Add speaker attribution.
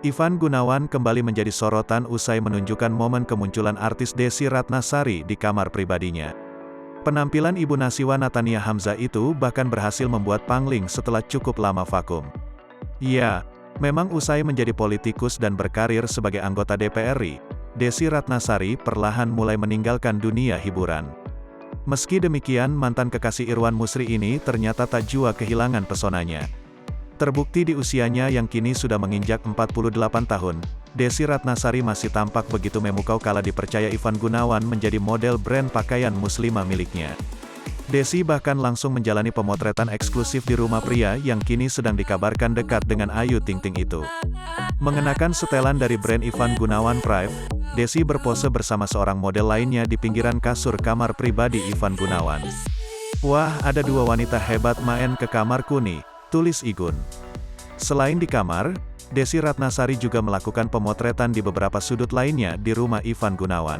Speaker 1: Ivan Gunawan kembali menjadi sorotan usai menunjukkan momen kemunculan artis Desy Ratnasari di kamar pribadinya. Penampilan Ibu Nasiwa Natania Hamzah itu bahkan berhasil membuat pangling setelah cukup lama vakum. Ya, memang usai menjadi politikus dan berkarir sebagai anggota DPR RI, Desy Ratnasari perlahan mulai meninggalkan dunia hiburan. Meski demikian, mantan kekasih Irwan Musri ini ternyata tak jua kehilangan pesonanya. Terbukti di usianya yang kini sudah menginjak 48 tahun, Desy Ratnasari masih tampak begitu memukau kala dipercaya Ivan Gunawan menjadi model brand pakaian muslimah miliknya. Desy bahkan langsung menjalani pemotretan eksklusif di rumah pria yang kini sedang dikabarkan dekat dengan Ayu Ting Ting itu. Mengenakan setelan dari brand Ivan Gunawan Private, Desy berpose bersama seorang model lainnya di pinggiran kasur kamar pribadi Ivan Gunawan. "Wah, ada dua wanita hebat main ke kamarku nih," tulis Igun. Selain di kamar, Desy Ratnasari juga melakukan pemotretan di beberapa sudut lainnya di rumah Ivan Gunawan.